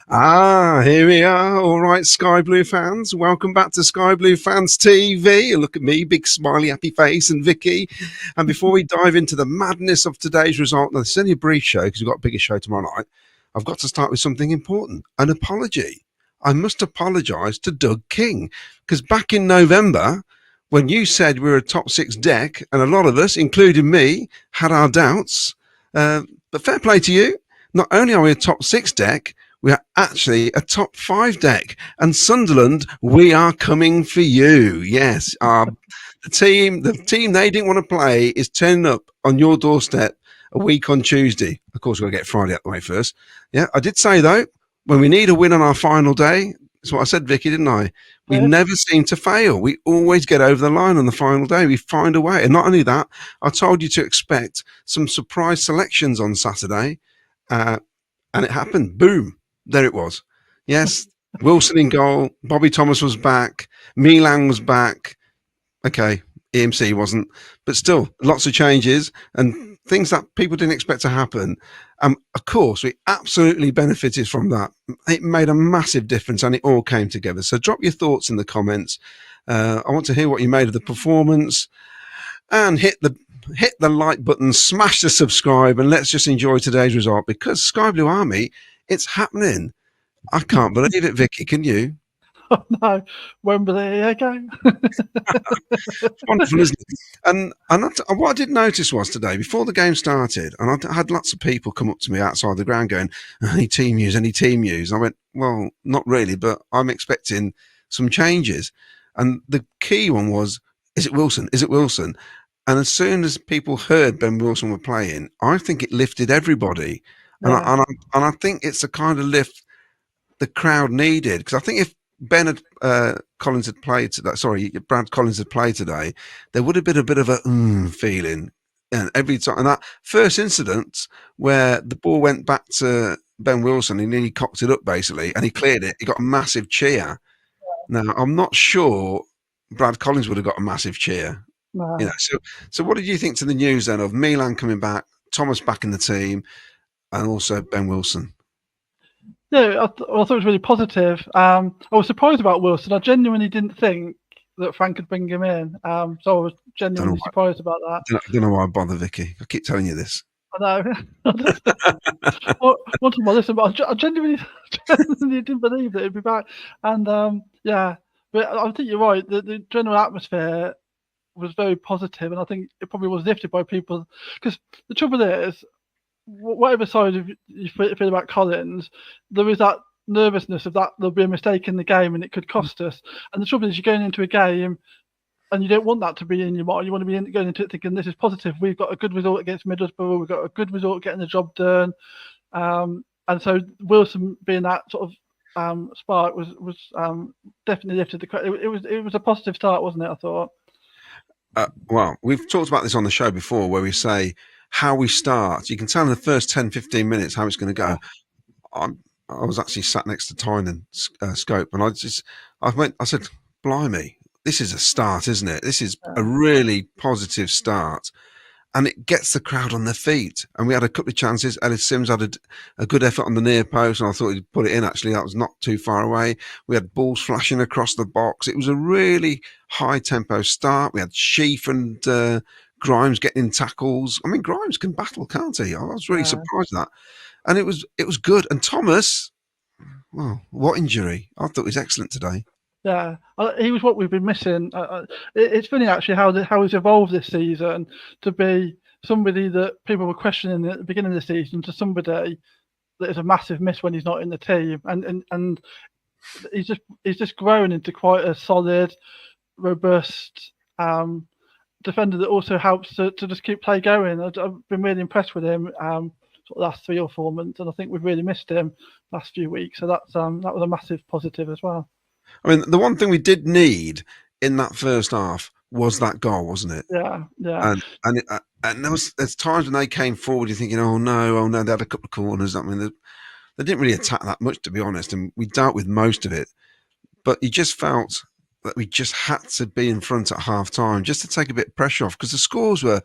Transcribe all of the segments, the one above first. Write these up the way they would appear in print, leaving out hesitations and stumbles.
Here we are. All right, Sky Blue fans. Welcome back to Sky Blue Fans TV. Look at me, big smiley, happy face, and Vicky. And before we dive into the madness of today's result, now, it's only a brief show because we've got a bigger show tomorrow night. I've got to start with something important, an apology. I must apologise to Doug King because back in November, when you said we were a top six deck, and a lot of us, including me, had our doubts. But fair play to you. Not only are we a top six deck, we are actually a top five deck. And Sunderland, we are coming for you. Yes, the team they didn't want to play is turning up on your doorstep a week on Tuesday. Of course, we've got to get Friday out the way first. Yeah, I did say, though, when we need a win on our final day, that's what I said, Vicky, didn't I? We never seem to fail. We always get over the line on the final day. We find a way. And not only that, I told you to expect some surprise selections on Saturday. And it happened. Boom. There it was. Yes, Wilson in goal. Bobby Thomas was back. Milan was back. Okay, EMC wasn't. But still, lots of changes and things that people didn't expect to happen. Of course, we absolutely benefited from that. It made a massive difference and it all came together. So drop your thoughts in the comments. I want to hear what you made of the performance. And hit the like button, smash the subscribe, and let's just enjoy today's result because Sky Blue Army, it's happening. I can't believe it, Vicky. Can you? Oh, no. Wembley again. Wonderful, isn't it? And what I did notice was today, before the game started, and I had lots of people come up to me outside the ground going, any team news? I went, well, not really, but I'm expecting some changes. And the key one was, is it Wilson? Is it Wilson? And as soon as people heard Ben Wilson were playing, I think it lifted everybody. Yeah. And I think it's the kind of lift the crowd needed. Because I think if Brad Collins had played today, there would have been a bit of a feeling. And every time, and that first incident where the ball went back to Ben Wilson, and he cocked it up basically, and he cleared it, he got a massive cheer. Now, I'm not sure Brad Collins would have got a massive cheer. No. You know, so what did you think to the news then of Milan coming back, Thomas back in the team, and also Ben Wilson? Yeah, I thought it was really positive. I was surprised about Wilson. I genuinely didn't think that Frank could bring him in. So I was genuinely surprised about that. I don't know why I bother, Vicky. I keep telling you this. I know. Once more listen, but I genuinely didn't believe that he'd be back. And yeah, but I think you're right. The general atmosphere was very positive, and I think it probably was lifted by people because the trouble is, whatever side you feel about Collins, there is that nervousness of that there'll be a mistake in the game and it could cost us. And the trouble is, you're going into a game and you don't want that to be in your mind. You want to be going into it thinking this is positive. We've got a good result against Middlesbrough. We've got a good result getting the job done. And so Wilson being that sort of spark was definitely lifted the crowd. It was a positive start, wasn't it? I thought. Well, we've talked about this on the show before where we say how we start. You can tell in the first 10, 15 minutes how it's going to go. I was actually sat next to Tynan Scope and I said, blimey, this is a start, isn't it? This is a really positive start. And it gets the crowd on their feet. And we had a couple of chances. Ellis Sims had a good effort on the near post, and I thought he'd put it in, actually. That was not too far away. We had balls flashing across the box. It was a really high-tempo start. We had Sheaf and Grimes getting in tackles. I mean, Grimes can battle, can't he? I was really surprised at that. And it was good. And Thomas, well, what injury? I thought he was excellent today. Yeah, he was what we've been missing. It's funny actually how he's evolved this season to be somebody that people were questioning at the beginning of the season to somebody that is a massive miss when he's not in the team, and he's just grown into quite a solid, robust defender that also helps to just keep play going. I've been really impressed with him sort of last 3 or 4 months, and I think we've really missed him last few weeks. So that was a massive positive as well. I mean, the one thing we did need in that first half was that goal, wasn't it? Yeah. And there's times when they came forward, you're thinking, oh no, they had a couple of corners. I mean, they didn't really attack that much, to be honest, and we dealt with most of it. But you just felt that we just had to be in front at half time just to take a bit of pressure off because the scores were.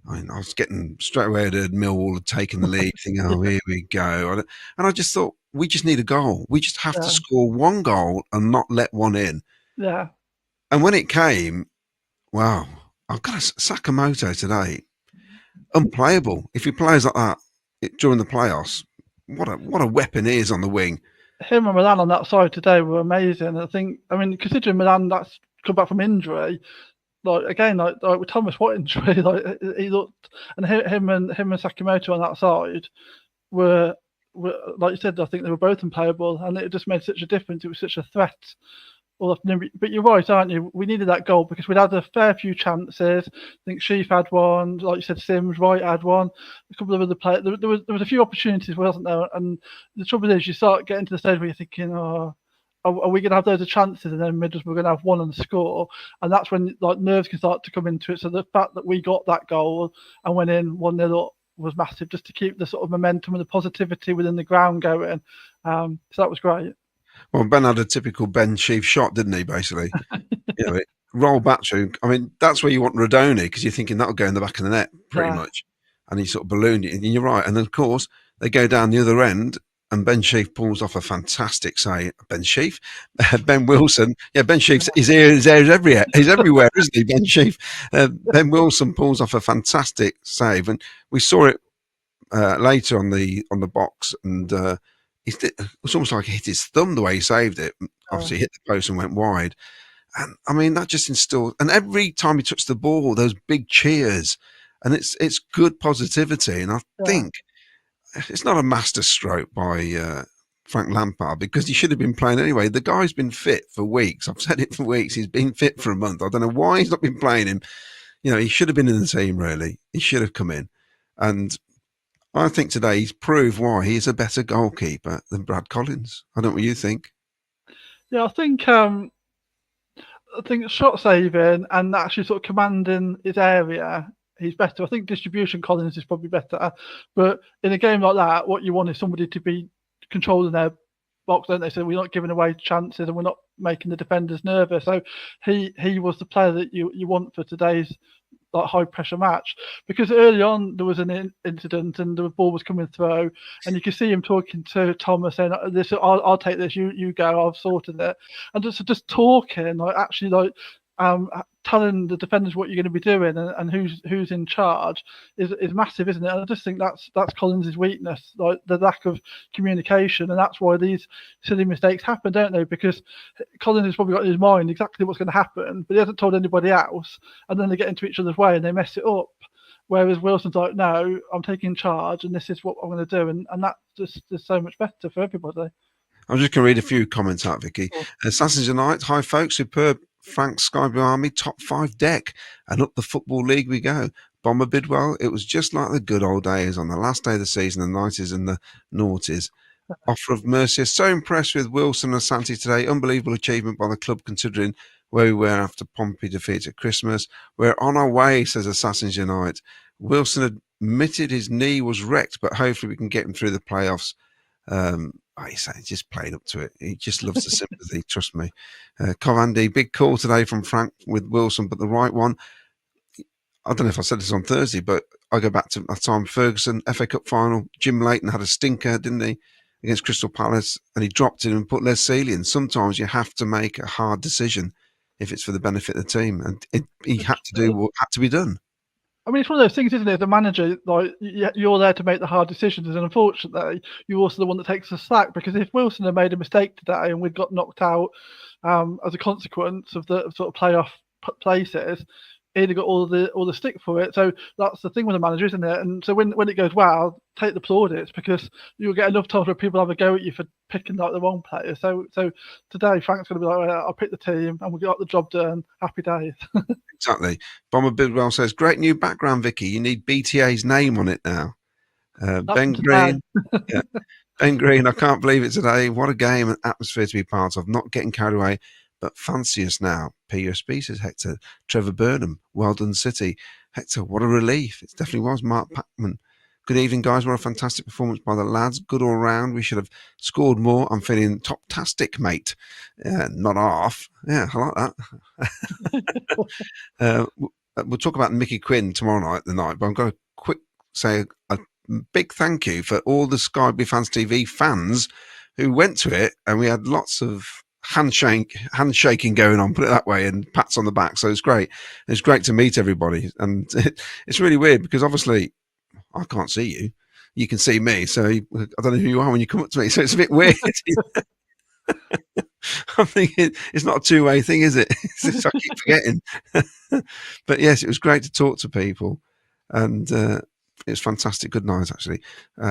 I was getting straight away at Millwall had taken the lead, thinking, oh, here we go. And I just thought, we just need a goal. We just have to Yeah. score one goal and not let one in. Yeah. And when it came, wow, I've got Sakamoto today, unplayable. If he plays like that during the playoffs, what a weapon he is on the wing. Him and Milan on that side today were amazing. I mean, considering Milan that's come back from injury, like again, like with Thomas Watt injury, like he looked, and him and Sakamoto on that side were like you said. I think they were both unplayable, and it just made such a difference. It was such a threat. But you're right, aren't you? We needed that goal because we'd had a fair few chances. I think Sheaf had one, like you said, Sims, Wright had one, a couple of other players. There was a few opportunities, wasn't there? And the trouble is, you start getting to the stage where you're thinking, oh, are we going to have loads of chances, and then we're going to have one and score, and that's when like nerves can start to come into it. So the fact that we got that goal and went in 1-0 up was massive, just to keep the sort of momentum and the positivity within the ground going. So that was great. Well, Ben had a typical Ben Sheaf shot, didn't he? Basically, it roll back through. I mean, that's where you want Rodoni because you're thinking that'll go in the back of the net pretty much, and he sort of ballooned it. And you're right. And then of course they go down the other end, and Ben Sheaf pulls off a fantastic save. Ben Wilson. Yeah, Ben Sheaf's his ears everywhere. He's everywhere, isn't he? Ben Sheaf. Ben Wilson pulls off a fantastic save, and we saw it later on the box, and it was almost like he hit his thumb the way he saved it. Obviously, hit the post and went wide. And I mean, that just instilled. And every time he touched the ball, those big cheers, and it's good positivity. And I think it's not a master stroke by Frank Lampard because he should have been playing anyway. The guy's been fit for weeks. I've said it for weeks. He's been fit for a month. I don't know why he's not been playing him. He should have been in the team. Really, he should have come in. And I think today he's proved why he is a better goalkeeper than Brad Collins. I don't know what you think. Yeah, I think shot saving and actually sort of commanding his area, he's better. I think distribution Collins is probably better. But in a game like that, what you want is somebody to be controlling their box, don't they? So we're not giving away chances and we're not making the defenders nervous. So he was the player that you want for today's high pressure match, because early on there was an incident and the ball was coming through and you could see him talking to Thomas saying, "This, I'll take this. You go. I've sorted it." And just talking, telling the defenders what you're going to be doing and who's in charge is massive, isn't it? And I just think that's Collins' weakness, like the lack of communication, and that's why these silly mistakes happen, don't they? Because Collins has probably got in his mind exactly what's going to happen, but he hasn't told anybody else, and then they get into each other's way and they mess it up. Whereas Wilson's like, "No, I'm taking charge, and this is what I'm going to do," and that just is so much better for everybody. I'm just going to read a few comments out, Vicky. Assassins Unite, hi folks, superb. Frank Sky Blue Army, top 5 deck, and up the Football League we go. Bomber Bidwell, it was just like the good old days on the last day of the season, the 90s and the noughties. Offer of Mercy, so impressed with Wilson and Asante today. Unbelievable achievement by the club considering where we were after Pompey defeat at Christmas. We're on our way, says Assassins Unite. Wilson admitted his knee was wrecked, but hopefully we can get him through the playoffs. He's just playing up to it. He just loves the sympathy, trust me. Covandy, big call today from Frank with Wilson, but the right one. I don't know if I said this on Thursday, but I go back to that time Ferguson, FA Cup final. Jim Leighton had a stinker, didn't he, against Crystal Palace, and he dropped it and put Les Sealy in. Sometimes you have to make a hard decision if it's for the benefit of the team, and he had to do what had to be done. I mean, it's one of those things, isn't it? The manager, you're there to make the hard decisions, and unfortunately, you're also the one that takes the slack. Because if Wilson had made a mistake today and we'd got knocked out as a consequence of the sort of playoff places, he'd have got all the stick for it. So that's the thing with the manager, isn't it? And so when it goes well, take the plaudits, because you'll get enough times where people have a go at you for picking the wrong player. So today Frank's going to be like, "I'll pick the team and we'll get the job done. Happy days." Exactly. Bomber Bidwell says, "Great new background, Vicky. You need BTA's name on it now." Ben Green. Yeah. Ben Green, I can't believe it today. What a game and atmosphere to be part of. Not getting carried away, but fancy us now. PUSB, says Hector. Trevor Burnham, well done, City. Hector, what a relief. It definitely was. Mark Packman. Good evening, guys. What a fantastic performance by the lads. Good all round. We should have scored more. I'm feeling top-tastic, mate. Yeah, not half. Yeah, I like that. We'll talk about Mickey Quinn tomorrow night, but I'm going to quick say a big thank you for all the Sky Blue Fans TV fans who went to it, and we had lots of handshaking going on, put it that way, and pats on the back. So it's great. It's great to meet everybody, and it's really weird because obviously I can't see you. You can see me, so I don't know who you are when you come up to me. So it's a bit weird. I'm thinking it's not a two-way thing, is it? I keep forgetting. But yes, it was great to talk to people, and it was fantastic. Good night, actually.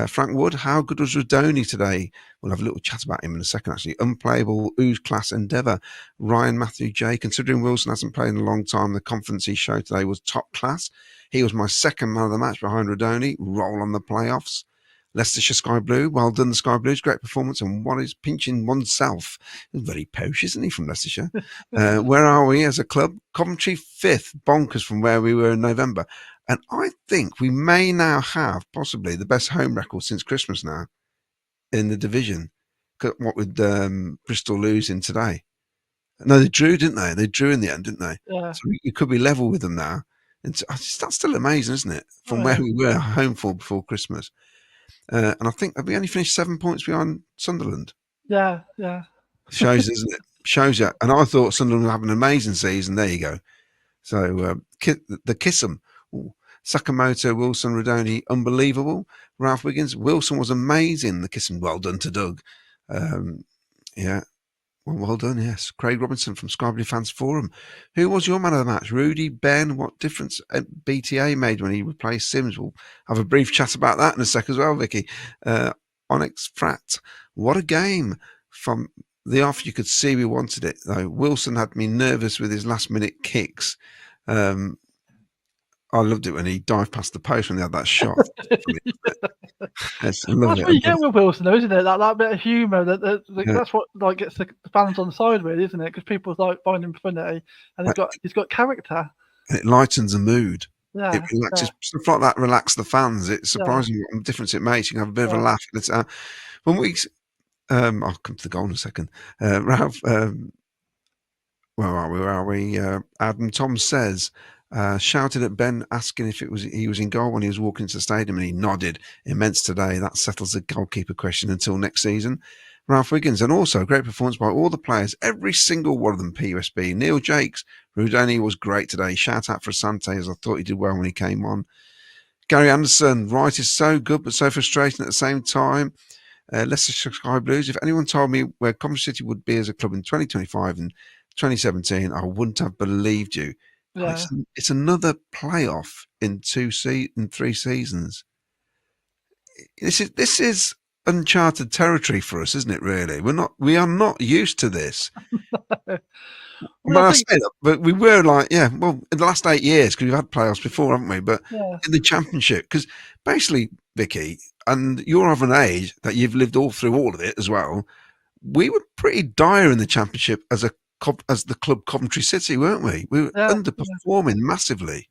Frank Wood, how good was Rodoni today? We'll have a little chat about him in a second, actually. Unplayable, ooze class endeavour. Ryan Matthew J, considering Wilson hasn't played in a long time, the confidence he showed today was top class. He was my second man of the match behind Rodoni. Roll on the playoffs. Leicestershire Sky Blue, well done, the Sky Blues, great performance, and what is pinching oneself? Very posh, isn't he, from Leicestershire? Where are we as a club? Coventry 5th, bonkers from where we were in November. And I think we may now have possibly the best home record since Christmas now in the division. What with Bristol losing today? No, they drew, didn't they? They drew in the end, didn't they? Yeah. So you could be level with them now. And that's still amazing, isn't it? From where we were home for before Christmas. And I think have we only finished 7 points behind Sunderland? Yeah. Shows, isn't it? Shows you. And I thought Sunderland would have an amazing season. There you go. So the Kiss'em. Sakamoto, Wilson, Rodoni, unbelievable. Ralph Wiggins, Wilson was amazing. The Kiss'em, well done to Doug. Yeah. Well done, yes. Craig Robinson from Sky Blue Fans Forum. Who was your man of the match? Rudy, Ben, what difference BTA made when he replaced Sims? We'll have a brief chat about that in a sec as well, Vicky. Onyx Frat, what a game. From the off, you could see we wanted it, though. Wilson had me nervous with his last-minute kicks. I loved it when he dived past the post when they had that shot. That's what you get with Wilson, though, isn't it? That bit of humour. That's what gets the fans on side, really, isn't it? Because people find him funny, and he's got character. It lightens the mood. Yeah, it relaxes stuff like that. Relax the fans. It's surprising what difference it makes. You can have a bit of a laugh. It's, when we, I'll come to the goal in a second. Ralph, where are we? Adam Tom says. Shouted at Ben asking if he was in goal when he was walking to the stadium, and he nodded. Immense today. That settles the goalkeeper question until next season. Ralph Wiggins, and also a great performance by all the players, every single one of them. PUSB. Neil Jakes, Rodoni was great today. Shout out for Asante, as I thought he did well when he came on. Gary Anderson, Wright is so good but so frustrating at the same time. Leicester Sky Blues, if anyone told me where Coventry City would be as a club in 2025 and 2017, I wouldn't have believed you. Yeah. It's another playoff in 3 seasons. This is uncharted territory for us, isn't it? Really, we are not used to this. I say that, but we were in the last 8 years, because we've had playoffs before, haven't we? But in the Championship, because basically, Vicky, and you're of an age that you've lived through all of it as well. We were pretty dire in the Championship as the club Coventry City, weren't we? We were underperforming massively.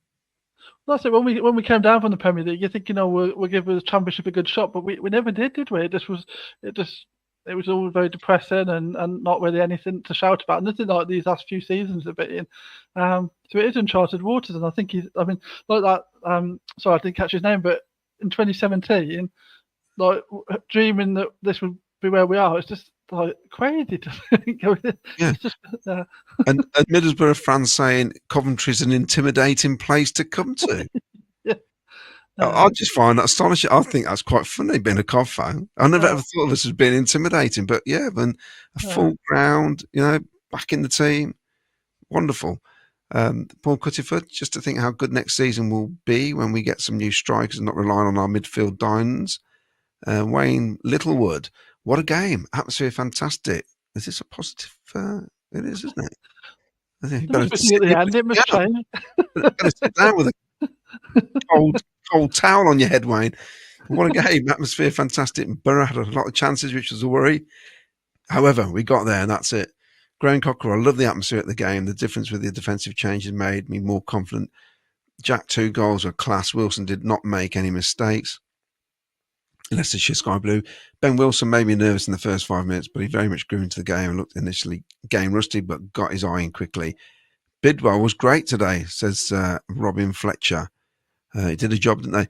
That's it. When we came down from the Premier League, you think we'll give the Championship a good shot, but we never did we? It was all very depressing and not really anything to shout about. Nothing like these last few seasons have been. So it is uncharted waters, and I think like that. Sorry, I didn't catch his name, but in 2017, like dreaming that this would be where we are, it's just like crazy to think. And Middlesbrough fans saying Coventry's an intimidating place to come to. I just find that astonishing. I think that's quite funny being a Cov fan. I never ever thought of us as being intimidating, but when a full ground, back in the team, wonderful. Paul Cuttiford, just to think how good next season will be when we get some new strikers and not relying on our midfield diamonds. Wayne Littlewood, what a game. Atmosphere fantastic. Is this a positive? It is, isn't it? I think it must change. Better sit down with a cold towel on your head, Wayne. What a game. Atmosphere fantastic. Borough had a lot of chances, which was a worry. However, we got there, and that's it. Graham Cocker, I love the atmosphere at the game. The difference with the defensive changes made me more confident. Jack, 2 goals were class. Wilson did not make any mistakes. Leicestershire Sky Blue. Ben Wilson made me nervous in the first 5 minutes, but he very much grew into the game and looked initially game rusty, but got his eye in quickly. Bidwell was great today, says Robin Fletcher. He did a job, didn't they?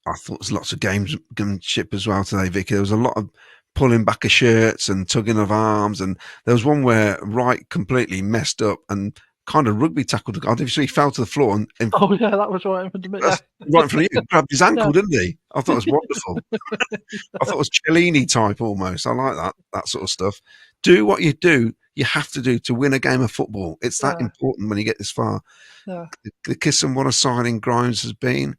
I thought there was lots of gamesmanship as well today, Vicky. There was a lot of pulling back of shirts and tugging of arms. And there was one where Wright completely messed up and kind of rugby tackled the guy. So he fell to the floor and Oh yeah, that was right in front of me. Yeah. right in front of you, grabbed his ankle, Yeah. didn't he? I thought it was wonderful. I thought it was Cellini type almost. I like that sort of stuff. Do what you do. You have to do to win a game of football. It's that important when you get this far. Yeah. The kiss and what a signing Grimes has been.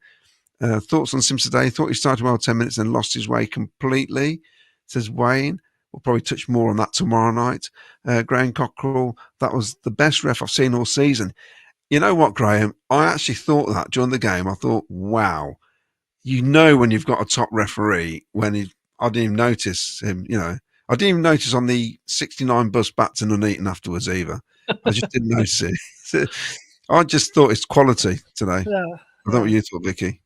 Thoughts on Sims today? Thought he started well 10 minutes and lost his way completely, says Wayne. We'll probably touch more on that tomorrow night. Graham Cockrell, that was the best ref I've seen all season. You know what, Graham? I actually thought that during the game. I thought, wow, you know when you've got a top referee when I didn't even notice him, I didn't even notice on the 69 bus back to Nuneaton afterwards either. I just didn't notice it. I just thought it's quality today. Yeah. I don't know what you thought, Vicky.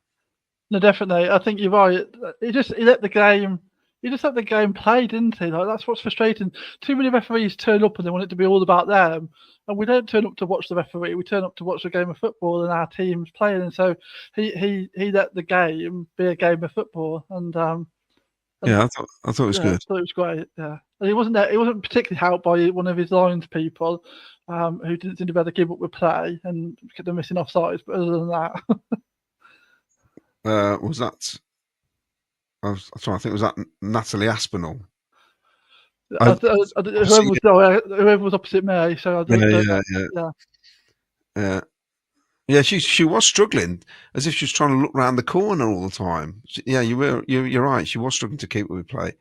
No, definitely. I think you're right. He let the game play, didn't he? Like, that's what's frustrating. Too many referees turn up and they want it to be all about them, and we don't turn up to watch the referee. We turn up to watch a game of football and our team's playing. And so he let the game be a game of football. And yeah, I thought it was good. I thought it was great. Yeah, and he wasn't there. He wasn't particularly helped by one of his lines people, who didn't seem to be able to keep up with play and kept them missing offsides. But other than that. Was that? I was trying to think. Was that Natalie Aspinall? Whoever was opposite me. So I don't. Yeah. She was struggling, as if she was trying to look round the corner all the time. Yeah, you're right. She was struggling to keep with play,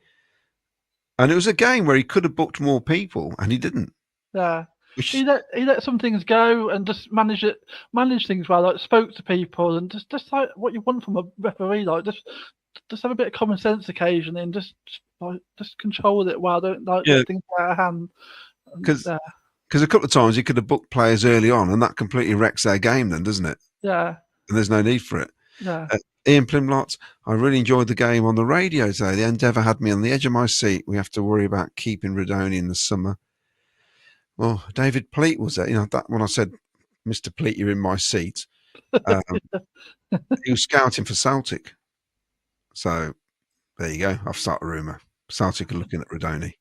and it was a game where he could have booked more people, and he didn't. Yeah. He let some things go and just manage things well, like spoke to people and just like what you want from a referee, like just have a bit of common sense occasionally and just control it well, don't let things out of hand. Because a couple of times he could have booked players early on, and that completely wrecks their game, then, doesn't it? Yeah. And there's no need for it. Yeah. Ian Plimlott, I really enjoyed the game on the radio today. The Endeavour had me on the edge of my seat. We have to worry about keeping Rodoni in the summer. Well, David Pleat was there. That when I said, Mr. Pleat, you're in my seat. He was scouting for Celtic. So there you go. I've started a rumour. Celtic are looking at Rodoni.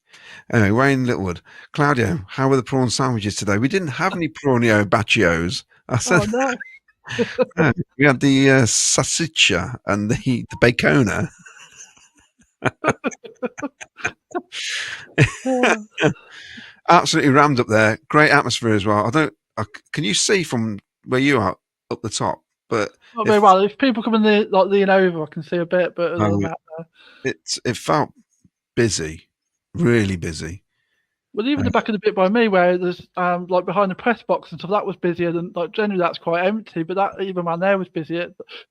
Anyway, Wayne Littlewood. Claudio, how were the prawn sandwiches today? We didn't have any prawnio baccios. I said, no. We had the salsiccia and the bacona. Absolutely rammed up there. Great atmosphere as well. Can you see from where you are up the top? But not very well. If people come in lean over, I can see a bit. But other than that, it felt busy, really busy. Well, even the back of the bit by me, where there's like behind the press box and stuff, that was busier than like generally that's quite empty. But that even man there was busy.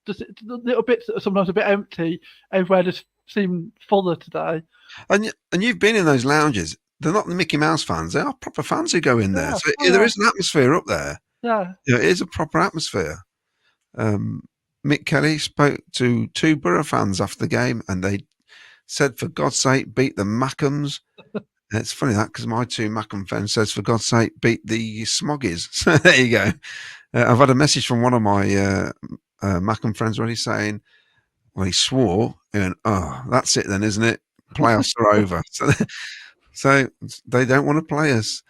Just little bits that are sometimes a bit empty. Everywhere just seemed fuller today. And you've been in those lounges. They're not the Mickey Mouse fans. They are proper fans who go in there. So there is an atmosphere up there. Yeah. It is a proper atmosphere. Mick Kelly spoke to 2 Borough fans after the game, and they said, for God's sake, beat the Mackhams. It's funny that, because my 2 Mackham fans says, for God's sake, beat the Smoggies. So there you go. I've had a message from one of my Mackham friends already saying, well, he swore, and oh, that's it then, isn't it? Playoffs are over. So they don't want to play us.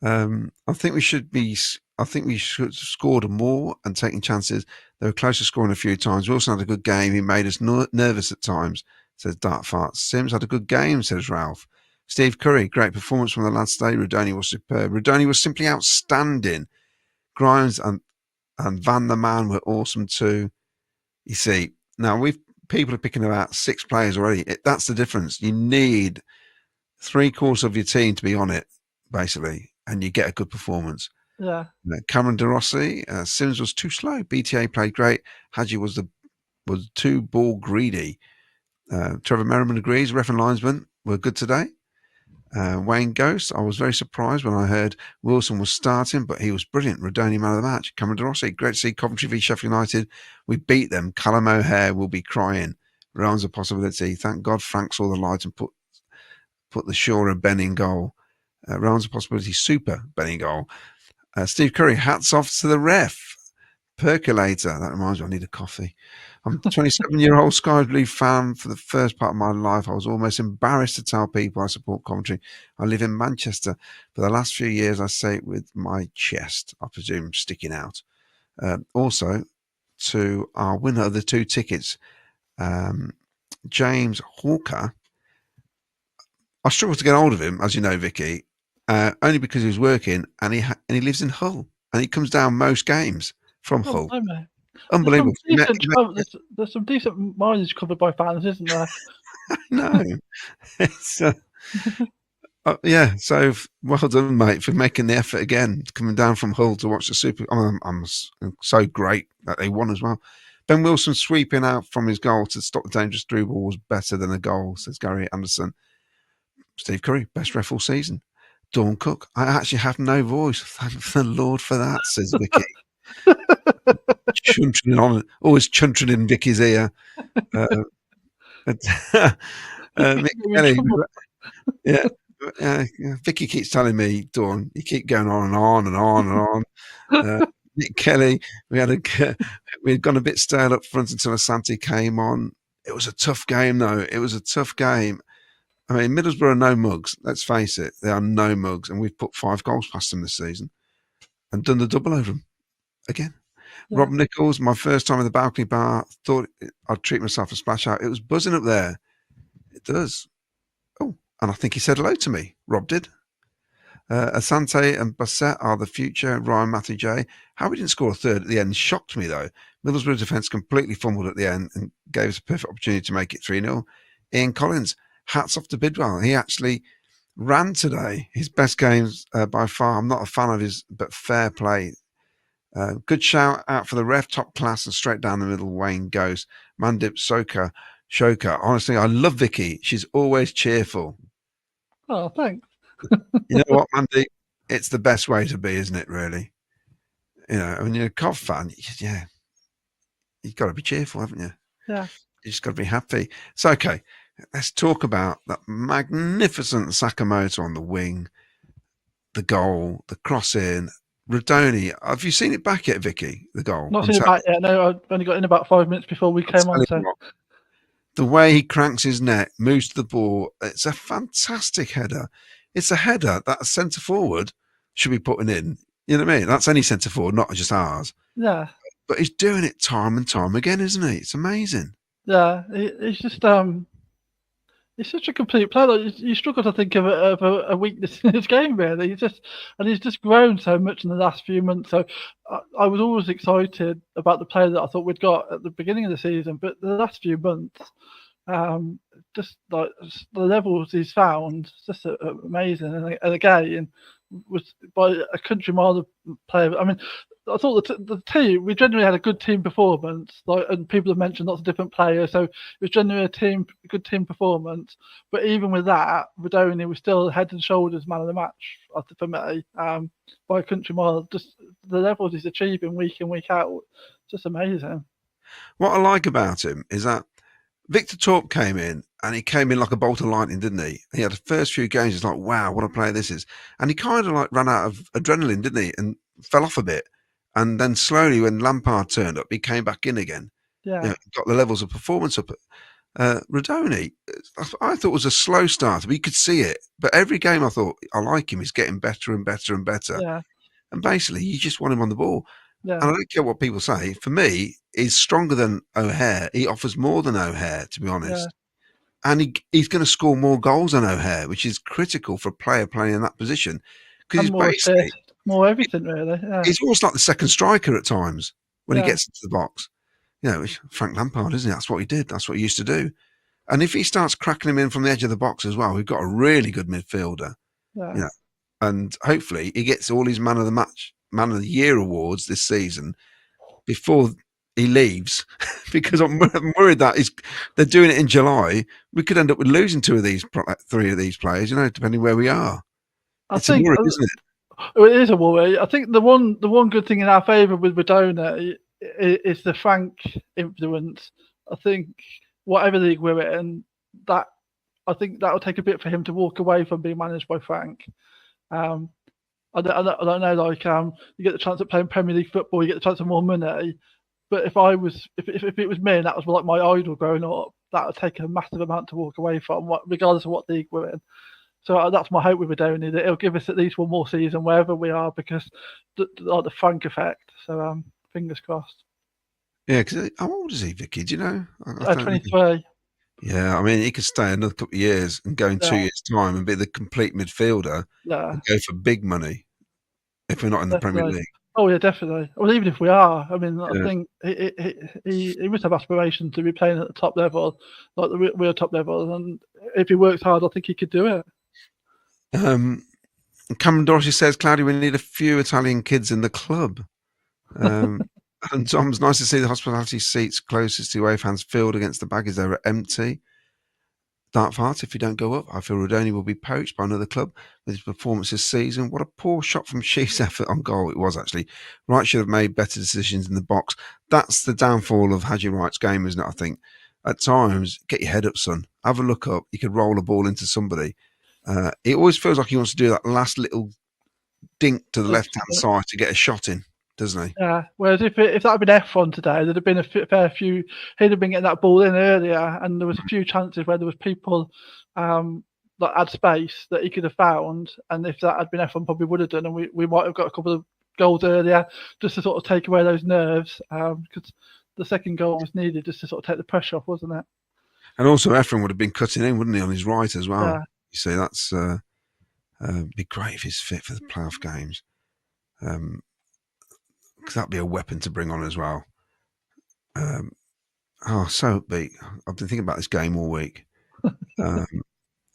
I think we should have scored more and taken chances. They were close to scoring a few times. Wilson had a good game. He made us nervous at times, says Dark Farts. Sims had a good game, says Ralph. Steve Curry, great performance from the lads today. Rodoni was superb. Rodoni was simply outstanding. Grimes and Van der Man were awesome too. You see, now people are picking about 6 players already. That's the difference. You need 3/4 of your team to be on it, basically, and you get a good performance. Yeah. Cameron De Rossi, Sims was too slow. BTA played great. Hadji was too ball greedy. Trevor Merriman agrees. Ref and linesman were good today. Wayne Ghost, I was very surprised when I heard Wilson was starting, but he was brilliant. Rodoni, man of the match. Cameron De Rossi, great to see Coventry v Sheffield United. We beat them. Callum O'Hare will be crying. Rounds a possibility. Thank God Frank saw the light and put the Shore Ben in goal. Rounds a possibility. Super Ben in goal. Steve Curry, hats off to the ref. Percolator. That reminds me, I need a coffee. I'm a 27-year-old Sky Blue fan. For the first part of my life, I was almost embarrassed to tell people I support Coventry. I live in Manchester. For the last few years, I say it with my chest, I presume sticking out. Also, to our winner of the 2 tickets, James Hawker. I struggled to get hold of him, as you know, Vicky, only because he was working, and he lives in Hull, and he comes down most games from Hull. Unbelievable. There's some decent mileage covered by fans, isn't there? No, it's yeah. So well done, mate, for making the effort again, coming down from Hull to watch the Super. I'm so great that they won as well. Ben Wilson sweeping out from his goal to stop the dangerous through ball was better than a goal, says Gary Anderson. Steve Curry, best ref all season. Dawn Cook, I actually have no voice. Thank the Lord for that, says Vicky. Chuntering on, always chuntering in Vicky's ear. Mick Kelly, yeah. Vicky keeps telling me, Dawn, you keep going on and on and on and on. Nick Kelly, we'd gone a bit stale up front until Asante came on. It was a tough game, though. It was a tough game. I mean, Middlesbrough are no mugs. Let's face it, they are no mugs, and we've put 5 goals past them this season and done the double over them again. Yeah. Rob Nichols, my first time in the balcony bar, thought I'd treat myself a splash out. It was buzzing up there. It does. Oh, and I think he said hello to me. Rob did. Asante and Bassett are the future. Ryan Matthew J. How we didn't score a third at the end shocked me, though. Middlesbrough defence completely fumbled at the end and gave us a perfect opportunity to make it 3-0. Ian Collins, hats off to Bidwell. He actually ran today. His best games by far. I'm not a fan of his, but fair play. Good shout out for the ref, top class, and straight down the middle. Wayne goes. Mandip Shoka. Honestly, I love Vicky. She's always cheerful. Oh, thanks. You know what, Mandy? It's the best way to be, isn't it, really? You know, when you're a Cov fan, yeah, you've got to be cheerful, haven't you? Yeah. You just got to be happy. So, okay, let's talk about that magnificent Sakamoto on the wing, the goal, the cross-in. Rodoni, have you seen it back yet, Vicky, the goal? Not seen it back yet, no. I only got in about 5 minutes before we came on. So. The way he cranks his neck, moves to the ball, it's a fantastic header. It's a header that a centre forward should be putting in. You know what I mean? That's any centre forward, not just ours. Yeah. But he's doing it time and time again, isn't he? It's amazing. Yeah, it's just he's such a complete player. Like, you struggle to think of a weakness in his game, really. He's just grown so much in the last few months. So I was always excited about the player that I thought we'd got at the beginning of the season, but the last few months. Just like the levels he's found, just amazing. And again, was by a country mile player. I mean, I thought the team, we generally had a good team performance, and people have mentioned lots of different players, so it was generally a good team performance. But even with that, Rodoni was still head and shoulders man of the match for me, by a country mile. Just the levels he's achieving week in, week out, just amazing. What I like about him is that Victor Torp came in, and he came in like a bolt of lightning, didn't he? He had the first few games, it's like, wow, what a player this is. And he kind of like ran out of adrenaline, didn't he? And fell off a bit. And then slowly, when Lampard turned up, he came back in again. Yeah. You know, got the levels of performance up. Rodoni, I thought was a slow starter, but you could see it. But every game I thought, I like him. He's getting better and better and better. Yeah. And basically, you just want him on the ball. Yeah. And I don't care what people say. For me, he's stronger than O'Hare. He offers more than O'Hare, to be honest. Yeah. And he's going to score more goals than O'Hare, which is critical for a player playing in that position. Because he's basically more everything, really. Yeah. He's almost like the second striker at times when he gets into the box. You know, Frank Lampard, isn't he? That's what he did. That's what he used to do. And if he starts cracking him in from the edge of the box as well, we've got a really good midfielder. Yeah. You know, and hopefully he gets all his Man of the Year awards this season before he leaves, because I'm worried that they're doing it in July. We could end up with losing 3 of these players, you know, depending where we are. It's a worry, isn't it? It is a worry. I think the one good thing in our favour with Rodoni is the Frank influence. I think whatever league we're in, I think that will take a bit for him to walk away from being managed by Frank. I don't know, like you get the chance of playing Premier League football, you get the chance of more money, But if it was me and that was like my idol growing up, that would take a massive amount to walk away from, regardless of what league we're in. So that's my hope with Rodoni, that it'll give us at least one more season wherever we are, because the Frank effect. So fingers crossed. Yeah, because how old is he, Vicky? Do you know? I don't know. 23. Yeah, I mean, he could stay another couple of years and go in 2 years' time and be the complete midfielder and go for big money if we're not in the Premier League. Oh yeah, definitely. Well, even if we are, I mean, I think he must have aspirations to be playing at the top level, like the real top level. And if he works hard, I think he could do it. Cameron Dorsey says, Claudia, we need a few Italian kids in the club. And Tom's, nice to see the hospitality seats closest to away fans filled against the baggies. They were empty. Dark Heart, if you don't go up, I feel Rodoni will be poached by another club with his performance this season. What a poor shot from Sheaf's effort on goal it was, actually. Wright should have made better decisions in the box. That's the downfall of Haji Wright's game, isn't it, I think? At times, get your head up, son. Have a look up. You could roll a ball into somebody. It always feels like he wants to do that last little dink to the left-hand side to get a shot in, doesn't he? Yeah. Whereas if that had been F1 today, there'd have been a fair few. He'd have been getting that ball in earlier, and there was a few chances where there was people that had space that he could have found. And if that had been F1, probably would have done, and we might have got a couple of goals earlier just to sort of take away those nerves, because the second goal was needed just to sort of take the pressure off, wasn't it? And also, Efren would have been cutting in, wouldn't he, on his right as well? Yeah. You see, that's be great if he's fit for the playoff games. Because that'd be a weapon to bring on as well. So upbeat. I've been thinking about this game all week. And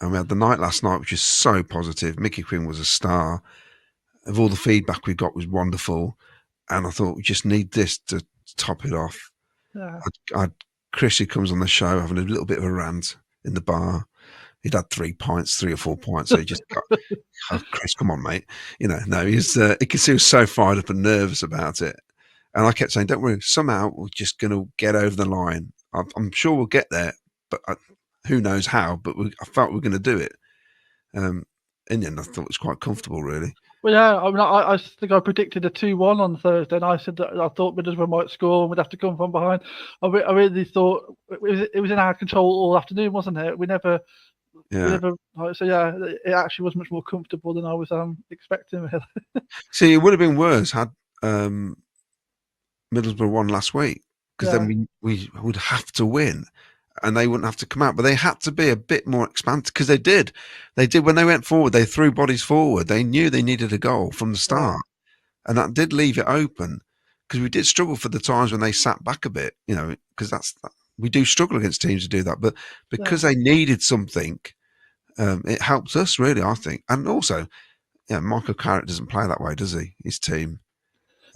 we had the night last night, which is so positive. Mickey Quinn was a star. Of all the feedback we got was wonderful. And I thought we just need this to top it off. Yeah. Chris, who comes on the show, having a little bit of a rant in the bar. He'd had 3 or 4 pints, so he just got, oh, Chris, come on, mate. You know, no, he could see he was so fired up and nervous about it. And I kept saying, don't worry, somehow we're just going to get over the line. I'm sure we'll get there, but who knows how, but I felt we were going to do it. In the end, I thought it was quite comfortable, really. Well, yeah, I mean, I think I predicted a 2-1 on Thursday, and I said that I thought Middlesbrough might score and we'd have to come from behind. I really thought it was in our control all afternoon, wasn't it? We never... Yeah. So yeah, it actually was much more comfortable than I was expecting. See, it would have been worse had Middlesbrough won last week, because then we would have to win, and they wouldn't have to come out. But they had to be a bit more expansive, because they did when they went forward. They threw bodies forward. They knew they needed a goal from the start, and that did leave it open, because we did struggle for the times when they sat back a bit. You know, because we do struggle against teams to do that, but because they needed something. It helps us, really, I think. And also, Michael Carrick doesn't play that way, does he? His team.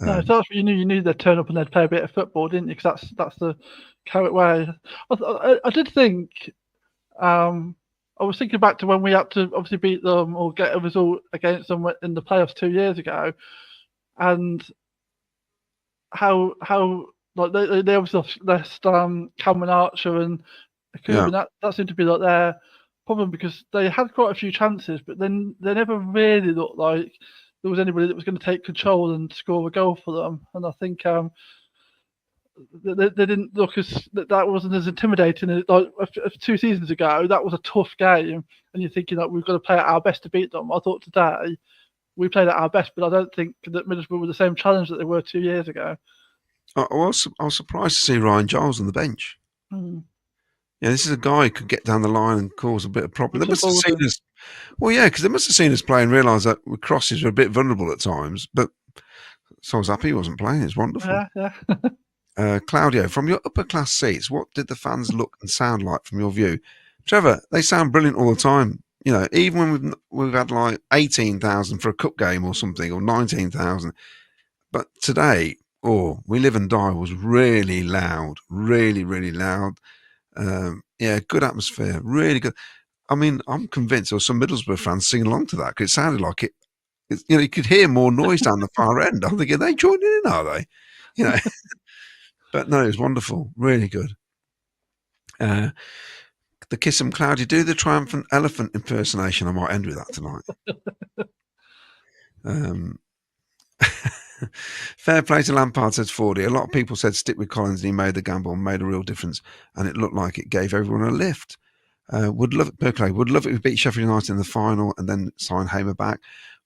No, so that's what you knew. You knew they'd turn up and they'd play a bit of football, didn't you? Because that's the Carrick way. I did think. I was thinking back to when we had to obviously beat them or get a result against them in the playoffs 2 years ago, and how like they obviously lost Cameron Archer and Kuban. That seemed to be like their problem, because they had quite a few chances, but then they never really looked like there was anybody that was going to take control and score a goal for them. And I think they didn't look that wasn't as intimidating as like 2 seasons ago. That was a tough game, and you're thinking that we've got to play at our best to beat them. I thought today we played at our best, but I don't think that Middlesbrough were the same challenge that they were 2 years ago. I was surprised to see Ryan Giles on the bench. Yeah, this is a guy who could get down the line and cause a bit of problem. They must have seen us. Well, yeah, because they must have seen us play and realised that with crosses were a bit vulnerable at times. But so I was happy he wasn't playing. It's wonderful. Yeah. Claudio, from your upper class seats, what did the fans look and sound like from your view? Trevor, they sound brilliant all the time. You know, even when we've had like 18,000 for a cup game or something, or 19,000. But today, We Live and Die was really loud, really, really loud. Good atmosphere, really good. I mean, I'm convinced there were some Middlesbrough fans singing along to that, because it sounded like you could hear more noise down the far end. I'm thinking, are they joining in, are they? You know, but no, it was wonderful, really good. The Kiss 'em Cloudy, do the triumphant elephant impersonation. I might end with that tonight. Fair play to Lampard, says Fordy. A lot of people said stick with Collins and he made the gamble and made a real difference, and it looked like it gave everyone a lift. Would love it if we beat Sheffield United in the final and then sign Hamer back.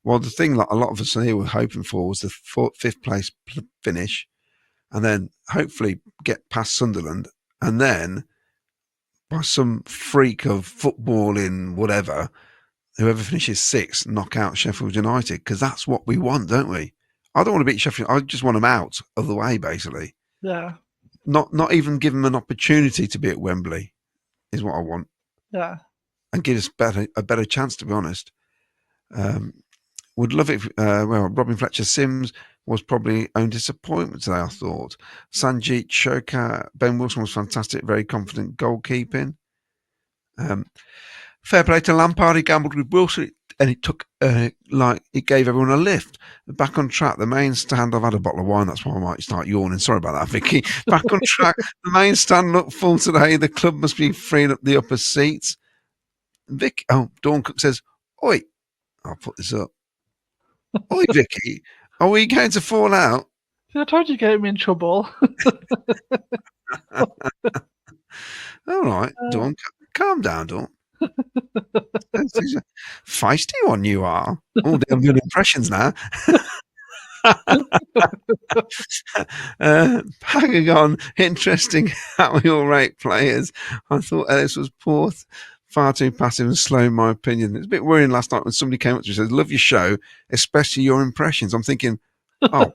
Well, the thing that a lot of us here were hoping for was the fifth place finish, and then hopefully get past Sunderland, and then by some freak of footballing whatever, whoever finishes sixth, knock out Sheffield United, because that's what we want, don't we? I don't want to beat Sheffield. I just want them out of the way, basically. Yeah. Not even give them an opportunity to be at Wembley is what I want. Yeah. And give us a better chance, to be honest. Would love it. Well, Robin Fletcher Sims was probably own disappointment today, I thought. Sanjeet Shoka, Ben Wilson was fantastic, very confident goalkeeping. Fair play to Lampard, he gambled with Wilson and it took, it gave everyone a lift. Back on track, the main stand, I've had a bottle of wine, that's why I might start yawning. Sorry about that, Vicky. Back on track, the main stand looked full today. The club must be freeing up the upper seats. Dawn Cook says, oi, I'll put this up. Oi, Vicky, are we going to fall out? I told you to get me in trouble. All right, Dawn, calm down, Dawn. Feisty one you are. All damn good impressions now. Hanging on, interesting how we all rate players. I thought Ellis was poor, far too passive and slow in my opinion. It's a bit worrying last night when somebody came up to me and said, love your show, especially your impressions. I'm thinking, oh,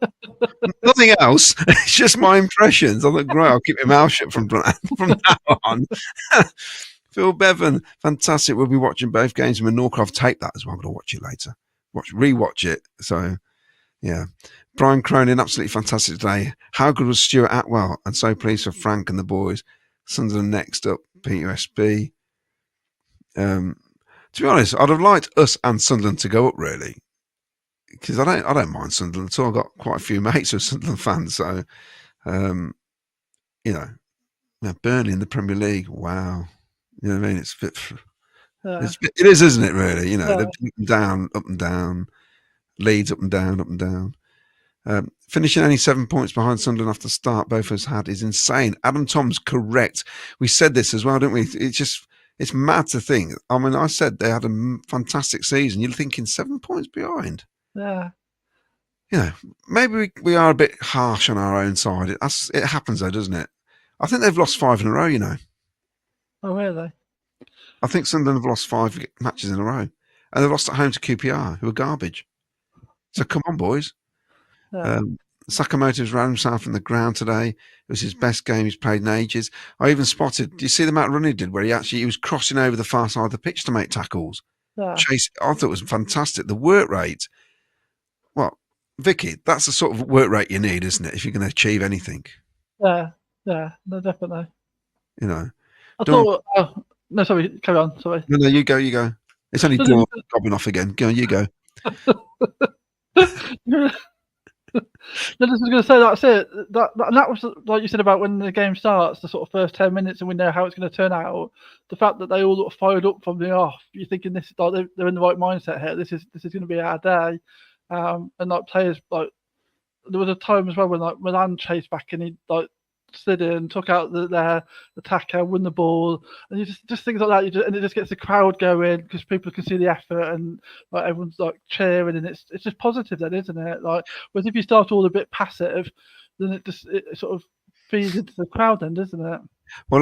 nothing else. It's just my impressions. I thought, great, I'll keep my mouth shut from now on. Phil Bevan, fantastic. We'll be watching both games. And Norcroft tape that as well. I'm going to watch it later. Rewatch it. So, yeah. Brian Cronin, absolutely fantastic today. How good was Stuart Atwell? And so pleased for Frank and the boys. Sunderland next up, Peter SB. To be honest, I'd have liked us and Sunderland to go up, really. Because I don't mind Sunderland at all. I've got quite a few mates who are Sunderland fans. So, Burnley in the Premier League. Wow. You know what I mean? It's a bit, it is, isn't it, really? You know, they're up and down, Leeds up and down. Finishing only 7 points behind Sunderland after the start both of us had is insane. Adam Tom's correct. We said this as well, didn't we? It's mad to think. I mean, I said they had a fantastic season. You're thinking 7 points behind. Yeah. You know, maybe we are a bit harsh on our own side. It happens though, doesn't it? I think they've lost 5 in a row, you know. Oh, really? I think Sunderland have lost 5 matches in a row. And they've lost at home to QPR, who are garbage. So come on, boys. Yeah. Sakamoto's ran himself in the ground today. It was his best game he's played in ages. I even spotted, do you see the amount of run he did where he was crossing over the far side of the pitch to make tackles? Yeah. I thought it was fantastic. The work rate. Well, Vicky, that's the sort of work rate you need, isn't it, if you're going to achieve anything? Yeah, no, definitely. You know. I thought, no, sorry, carry on, sorry. No, you go. It's only Dawn gobbing off again. Go on, you go. No, just was going to say that's it. That was like you said about when the game starts, the sort of first 10 minutes, and we know how it's going to turn out. The fact that they all look fired up from the off, you're thinking this, like they're in the right mindset here. This is going to be our day, and like players, like there was a time as well when like Milan chased back and he like slid in, took out their attacker, won the ball, and you just things like that. And it just gets the crowd going because people can see the effort and like everyone's like cheering, and it's just positive then, isn't it? Like, whereas if you start all a bit passive, then it sort of feeds into the crowd then, doesn't it? Well,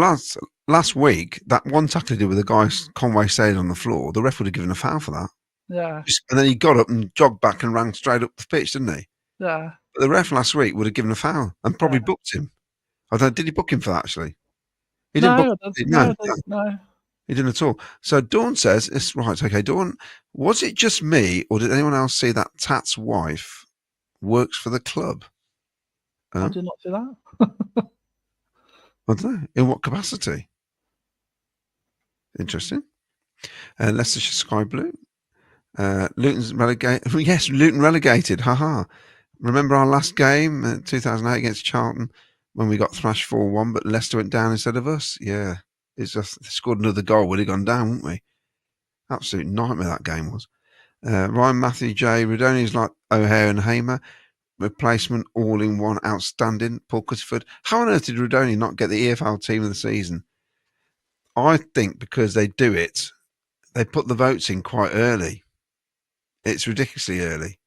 last week that one tackle he did with the guy Conway stayed on the floor, the ref would have given a foul for that. Yeah. And then he got up and jogged back and ran straight up the pitch, didn't he? Yeah. But the ref last week would have given a foul and probably booked him. I don't know, did he book him for that, actually? He didn't book him. No. He didn't at all. So Dawn says, it's right, okay, Dawn, was it just me or did anyone else see that Tat's wife works for the club? I did not see that. I don't know. In what capacity? Interesting. Leicestershire Sky Blue. Luton's relegated. Yes, Luton relegated. Haha. Remember our last game, 2008 against Charlton, when we got thrashed 4-1, but Leicester went down instead of us? Yeah. It's just, they scored another goal, we'd have gone down, wouldn't we? Absolute nightmare that game was. Ryan Matthew J. Rodoni's like O'Hare and Hamer. replacement, all in one, outstanding. Paul Cutterford. How on earth did Rodoni not get the EFL team of the season? I think because they do it, they put the votes in quite early. It's ridiculously early.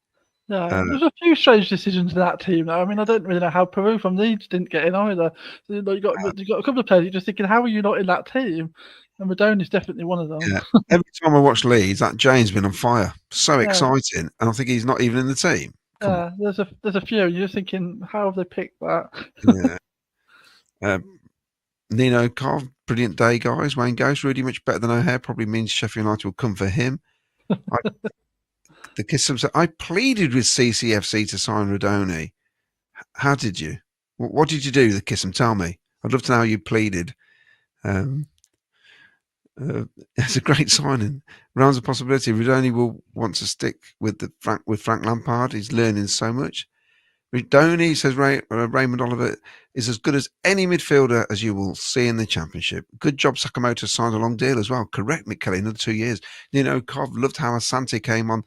Yeah, there's a few strange decisions in that team. Though. I mean, I don't really know how Peru from Leeds didn't get in either. So, you got a couple of players. You're just thinking, how are you not in that team? And Rodoni's definitely one of them. Yeah. Every time I watch Leeds, that Jane's been on fire. So Yeah. exciting, and I think he's not even in the team. Yeah, there's a few. You're just thinking, how have they picked that? Yeah. Nino Cov, brilliant day, guys. Wayne Ghost, really much better than O'Hare. Probably means Sheffield United will come for him. The Kiss said, I pleaded with CCFC to sign Rodoni. How did you? What did you do, the Kiss? Tell me. I'd love to know how you pleaded. It's a great signing. Rounds of possibility. Rodoni will want to stick with Frank Lampard. He's learning so much. Rodoni, says Raymond Oliver, is as good as any midfielder as you will see in the Championship. Good job Sakamoto signed a long deal as well. Correct, Mick Kelly, another 2 years. Nino Cov, loved how Asante came on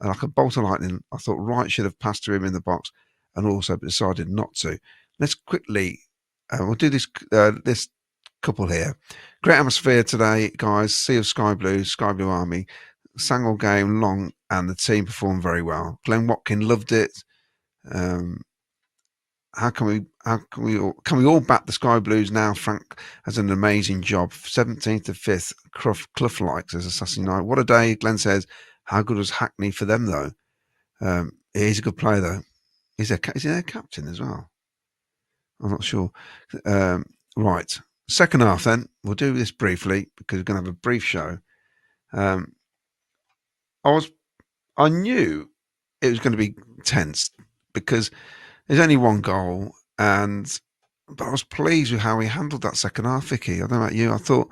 like a bolt of lightning. I thought Wright should have passed to him in the box and also decided not to. Let's quickly, we'll do this couple here. Great atmosphere today, guys. Sea of Sky Blue Army. Sang all game long and the team performed very well. Glenn Watkin loved it. How can we all back the Sky Blues now? Frank has an amazing job. 17th to 5th, Clough likes as Assassin Night. What a day, Glenn says. How good was Hackney for them, though? He's a good player, though. Is he their captain as well? I'm not sure. Right. Second half, then. We'll do this briefly because we're going to have a brief show. I knew it was going to be tense because there's only one goal, but I was pleased with how we handled that second half, Vicky. I don't know about you. I thought,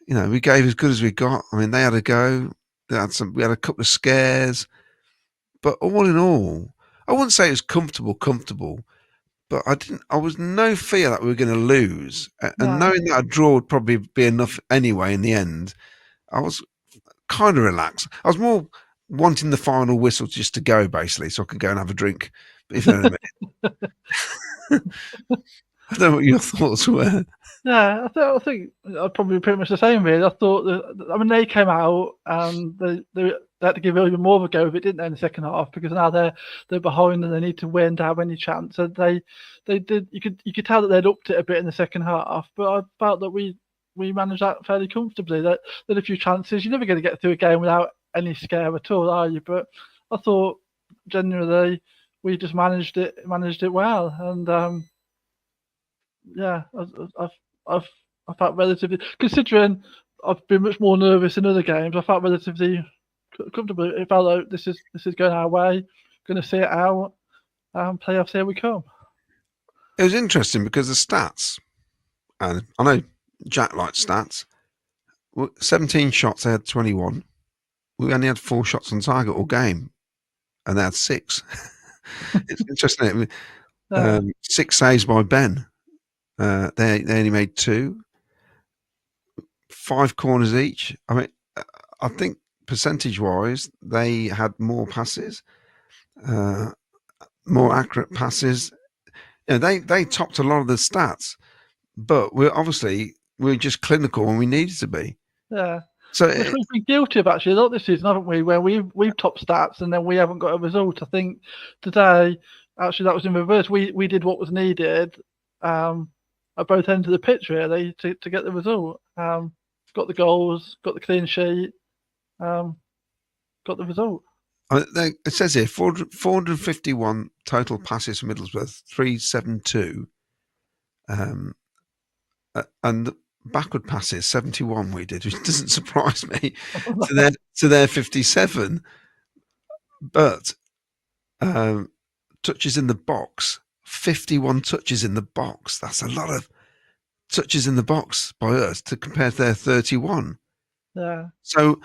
we gave as good as we got. I mean, they had a go. We had a couple of scares, but all in all, I wouldn't say it was comfortable, but I was no fear that we were going to lose. And knowing that a draw would probably be enough anyway in the end, I was kind of relaxed. I was more wanting the final whistle just to go, basically, so I could go and have a drink. If you know what I mean. I don't know what your thoughts were. Yeah, I think I'd probably be pretty much the same, really. I thought they came out and they had to give it even more of a go if it didn't end the second half because now they're behind and they need to win to have any chance. And they did. You could tell that they'd upped it a bit in the second half, but I felt that we managed that fairly comfortably. That there a few chances. You're never going to get through a game without any scare at all, are you? But I thought generally we just managed it well, and yeah, I felt relatively, considering I've been much more nervous in other games, I felt relatively comfortable. It felt like this is going our way, going to see it out, playoffs, here we come. It was interesting because the stats, and I know Jack likes stats, 17 shots, they had 21. We only had 4 shots on target all game, and they had 6. It's interesting. 6 saves by Ben. They only made 2. 5 corners each. I mean, I think percentage-wise, they had more passes, more accurate passes. They topped a lot of the stats, but we're just clinical when we needed to be. Yeah. So which we've been guilty of actually a lot this season, haven't we? Where we've topped stats and then we haven't got a result. I think today, actually, that was in reverse. We did what was needed at both ends of the pitch, really, to get the result. Got the goals, got the clean sheet, got the result. It says here 451 total passes for Middlesbrough, 372, and backward passes 71 we did, which doesn't surprise me. to their 57, but touches in the box, 51 touches in the box. That's a lot of touches in the box by us to compare to their 31. Yeah. So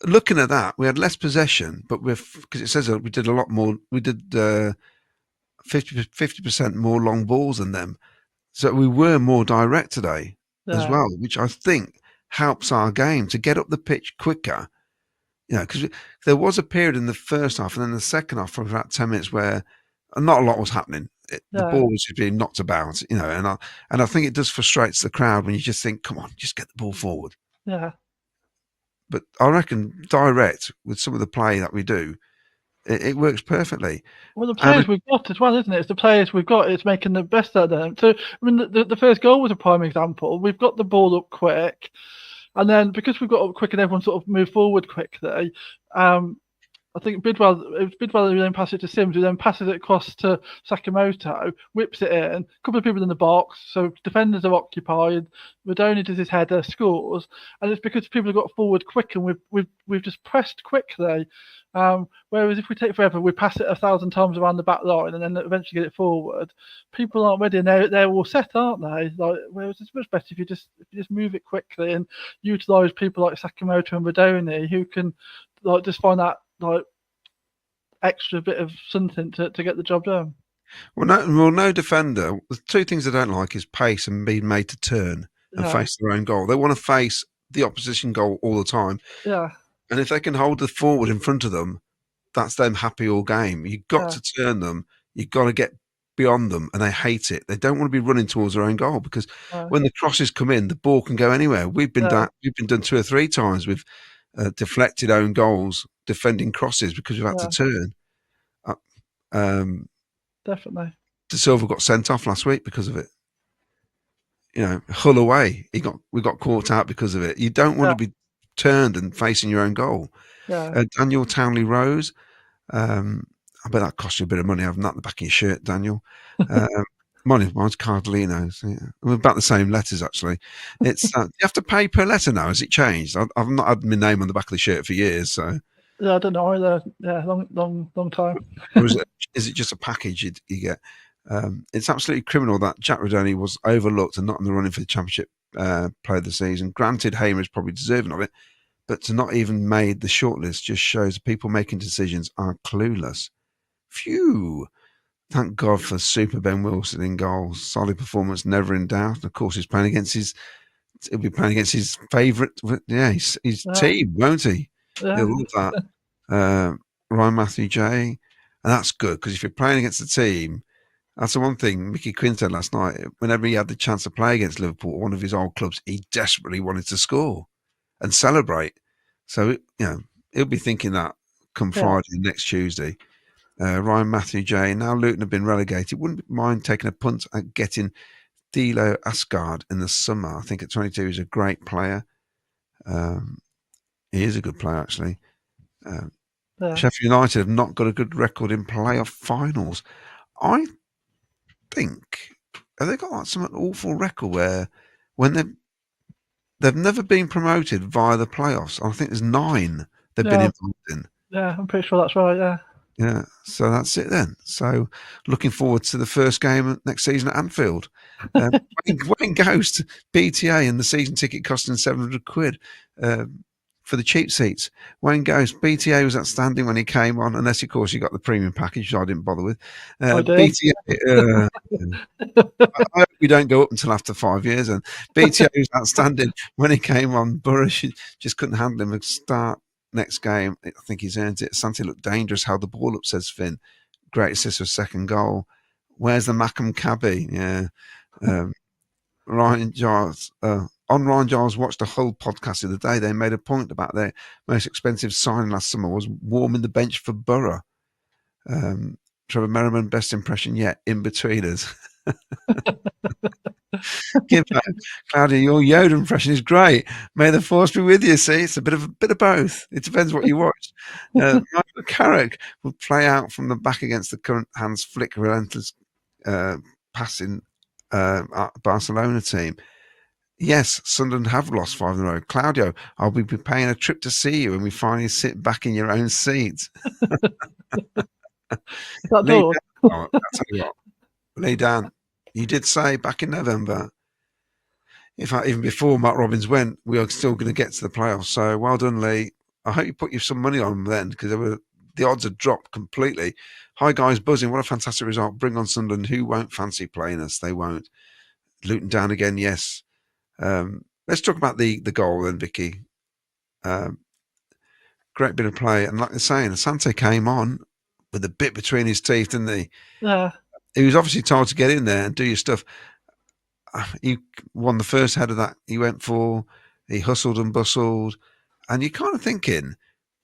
looking at that, we had less possession, but because it says we did a lot more. We did 50% more long balls than them, so we were more direct today as well, which I think helps our game to get up the pitch quicker. Because there was a period in the first half and then the second half for about 10 minutes where and not a lot was happening. The Yeah. ball was being knocked about, and I think it does frustrates the crowd when you just think, come on, just get the ball forward. Yeah. But I reckon direct with some of the play that we do, it works perfectly. Well, the players we've got as well, isn't it? It's the players we've got. It's making the best out of them. So, I mean, the first goal was a prime example. We've got the ball up quick, and then because we've got up quick and everyone sort of moved forward quickly, I think Bidwell who then passes it to Sims, who then passes it across to Sakamoto, whips it in. A couple of people in the box, so defenders are occupied. Rodoni does his header, scores, and it's because people have got forward quick and we've just pressed quickly. Whereas if we take forever, we pass it 1,000 times around the back line and then eventually get it forward. People aren't ready, and they're all set, aren't they? Like, whereas it's much better if you just move it quickly and utilise people like Sakamoto and Rodoni who can like just find that like extra bit of something to get the job done. Well, no defender. The two things I don't like is pace and being made to turn and face their own goal. They want to face the opposition goal all the time. Yeah. And if they can hold the forward in front of them, that's them happy all game. You've got to turn them. You've got to get beyond them, and they hate it. They don't want to be running towards their own goal because when the crosses come in, the ball can go anywhere. We've been done 2 or 3 times with deflected own goals, defending crosses because we've had to turn. Definitely. De Silva got sent off last week because of it. Hull away, we got caught out because of it. You don't want to be turned and facing your own goal. Daniel Townley-Rose, I bet that cost you a bit of money having that at the back of your shirt, Daniel. Mine's Cardellino. So we're about the same letters, actually. It's you have to pay per letter now. Has it changed? I've not had my name on the back of the shirt for years, so. Yeah, I don't know either. Yeah, long time. Or is it just a package you get? It's absolutely criminal that Jack Rodoni was overlooked and not in the running for the Championship Player of the Season. Granted, Hamer is probably deserving of it, but to not even made the shortlist just shows people making decisions are clueless. Phew! Thank God for Super Ben Wilson in goal. Solid performance, never in doubt. And of course, he'll be playing against his favourite, his team, won't he? Yeah. He'll love that. Ryan Matthew J. And that's good because if you're playing against a team, that's the one thing Mickey Quinn said last night. Whenever he had the chance to play against Liverpool, one of his old clubs, he desperately wanted to score and celebrate. So, he'll be thinking that come Friday, next Tuesday. Ryan Matthew J. Now Luton have been relegated. Wouldn't mind taking a punt at getting Dilo Asgard in the summer. I think at 22 he's a great player. He is a good player, actually. Sheffield United have not got a good record in playoff finals. I think have they got some awful record where when they've never been promoted via the playoffs. I think there's 9 they've been involved in. Yeah, I'm pretty sure that's right. Yeah, so that's it then. So looking forward to the first game next season at Anfield. Wayne Ghost, BTA, and the season ticket costing £700 for the cheap seats. Wayne Ghost, BTA was outstanding when he came on, unless of course you got the premium package, which I didn't bother with. BTA, I hope we don't go up until after 5 years. And BTA was outstanding when he came on. Borough just couldn't handle him. Start next game, I think he's earned it. Santi looked dangerous, held the ball up, says Finn. Great assist for second goal. Where's the Macam Cabby? Yeah. Ryan Giles. On Ryan Giles watched a Hull podcast the other day. They made a point about their most expensive signing last summer was warming the bench for Borough. Trevor Merriman, best impression yet, in betweeners. Claudia, your Yoda impression is great. May the force be with you. See, it's a bit of both. It depends what you watch. Michael Carrick will play out from the back against the current Hans Flick relentless passing Barcelona team. Yes, Sunderland have lost 5 in a row. Claudio, I'll be paying a trip to see you when we finally sit back in your own seat. I'll tell you what, Lee Dan, you did say back in November, even before Mark Robbins went, we are still going to get to the playoffs. So well done, Lee. I hope you put some money on them then, because the odds had dropped completely. Hi guys, buzzing. What a fantastic result. Bring on Sunderland. Who won't fancy playing us? They won't. Luton down again, yes. Let's talk about the goal then, Vicky. Great bit of play. And like they're saying, Asante came on, with a bit between his teeth, didn't he? Yeah. He was obviously told to get in there and do your stuff. He won the first header that he went for. He hustled and bustled. And you're kind of thinking,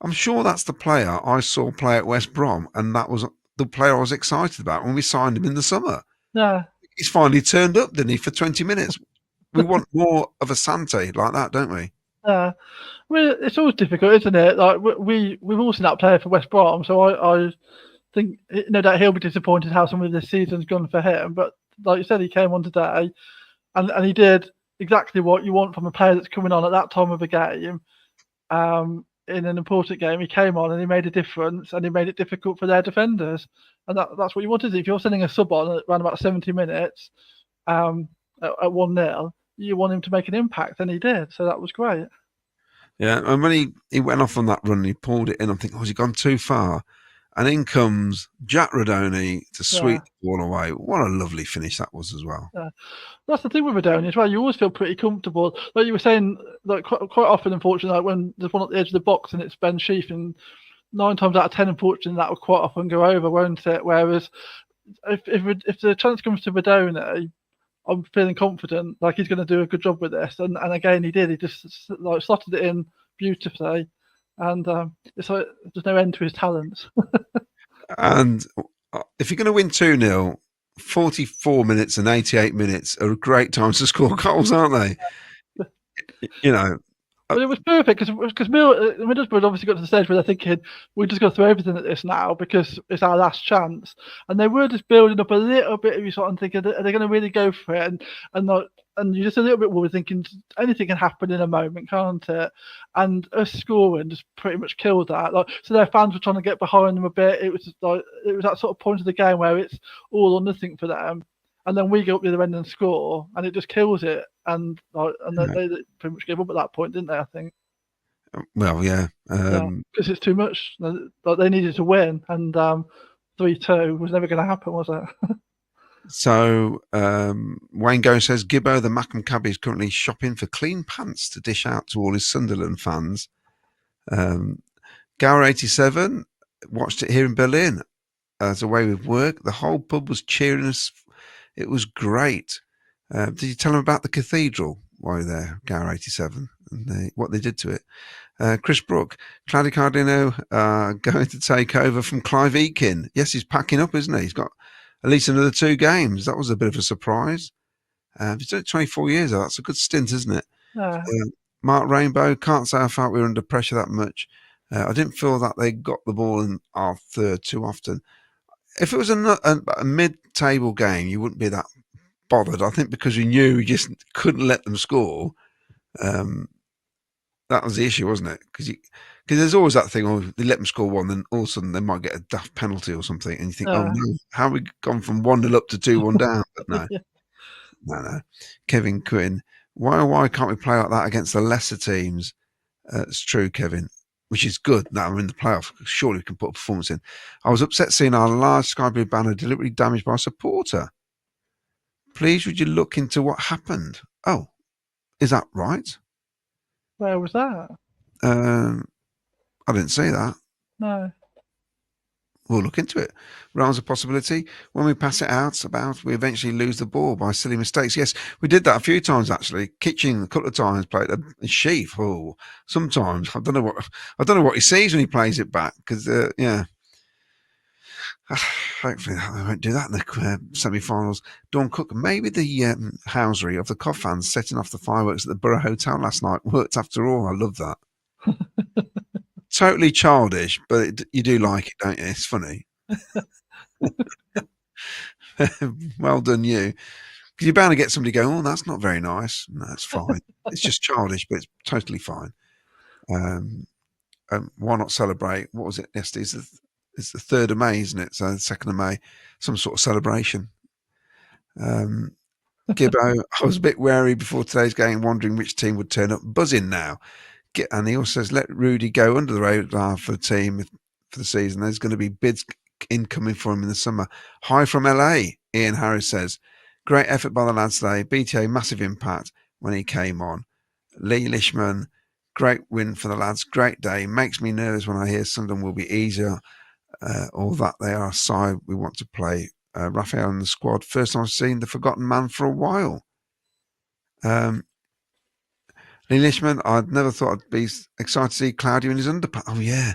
I'm sure that's the player I saw play at West Brom, and that was the player I was excited about when we signed him in the summer. Yeah. He's finally turned up, didn't he, for 20 minutes? We want more of a Sante like that, don't we? Yeah. Well, it's always difficult, isn't it? Like we've all seen that player for West Brom, so I think no doubt he'll be disappointed how some of this season's gone for him. But like you said, he came on today, and he did exactly what you want from a player that's coming on at that time of a game. In an important game, he came on and he made a difference, and he made it difficult for their defenders, and that's what you want. Is if you're sending a sub on at around about 70 minutes, at 1-0, you want him to make an impact, and he did. So that was great. Yeah, and when he went off on that run, he pulled it in. I'm thinking, has he gone too far? And in comes Jack Rodoni to sweep the ball away. What a lovely finish that was as well. Yeah. That's the thing with Rodoni as well. You always feel pretty comfortable. Like you were saying, like quite often, unfortunately, like when there's one at the edge of the box and it's Ben Sheaf, and 9 times out of 10, unfortunately, that will quite often go over, won't it? Whereas if the chance comes to Rodoni, I'm feeling confident, like he's going to do a good job with this. And again, he did. He just like slotted it in beautifully, and it's like there's no end to his talents. And if you're going to win 2-0, 44 minutes and 88 minutes are great times to score goals, aren't they? You know. But it was perfect because Middlesbrough obviously got to the stage where they're thinking we're just going to throw everything at this now because it's our last chance, and they were just building up a little bit of you sort of thinking, are they going to really go for it? And you're just a little bit worried, thinking anything can happen in a moment, can't it? And us scoring just pretty much killed that. Like, so their fans were trying to get behind them a bit. It was that sort of point of the game where it's all or nothing for them. And then we go up the other end and score, and it just kills it. And they pretty much gave up at that point, didn't they? I think. Well, yeah, because it's too much. Like they needed to win, and 3-2 was never going to happen, was it? So Wayne Go says Gibbo, the Mackham cabbie, is currently shopping for clean pants to dish out to all his Sunderland fans. Gower87 watched it here in Berlin as a way with work. The whole pub was cheering us. It was great. Did you tell them about the cathedral while you're there, Gower87, and what they did to it? Chris Brook, Claudio Cardino going to take over from Clive Eakin. Yes, he's packing up, isn't he? He's got at least another 2 games. That was a bit of a surprise. He's done it 24 years, though. That's a good stint, isn't it? Mark Rainbow, can't say I felt we were under pressure that much. I didn't feel that they got the ball in our third too often. If it was a mid-table game, you wouldn't be that bothered. I think because you knew you just couldn't let them score. That was the issue, wasn't it? Because there's always that thing, they let them score 1, then all of a sudden they might get a daft penalty or something, and you think, oh no, how have we gone from 1-0 up to 2-1 down? But no, no. Kevin Quinn, why can't we play like that against the lesser teams? It's true, Kevin, which is good. Now we're in the playoff. Surely we can put a performance in. I was upset seeing our large sky blue banner deliberately damaged by a supporter. Please, would you look into what happened? Oh, is that right? Where was that? I didn't see that. No. We'll look into it. Rounds a possibility. When we pass it out, we eventually lose the ball by silly mistakes. Yes, we did that a few times actually. Kitchen a couple of times played a Sheaf. Oh, sometimes I don't know what he sees when he plays it back because hopefully they won't do that in the semi-finals. Dawn Cook, maybe the housery of the Cov fans setting off the fireworks at the Borough Hotel last night worked after all. I love that. Totally childish, but you do like it, don't you? It's funny. Well done, you. Because you're bound to get somebody going, oh, that's not very nice. No, that's fine. It's just childish, but it's totally fine. Why not celebrate? What was it yesterday? It's the 3rd of May, isn't it? So the 2nd of May, some sort of celebration. Gibbo, I was a bit wary before today's game, wondering which team would turn up. Buzzing now. And he also says, let Rudy go under the radar for the team for the season. There's going to be bids incoming for him in the summer. Hi from LA, Ian Harris says. Great effort by the lads today. BTA, massive impact when he came on. Lee Lishman, great win for the lads. Great day. Makes me nervous when I hear Sunderland will be easier or that they are a side we want to play. Raphael in the squad. First time I've seen the forgotten man for a while. Englishman, I'd never thought I'd be excited to see Claudio in his underpants. Oh, yeah.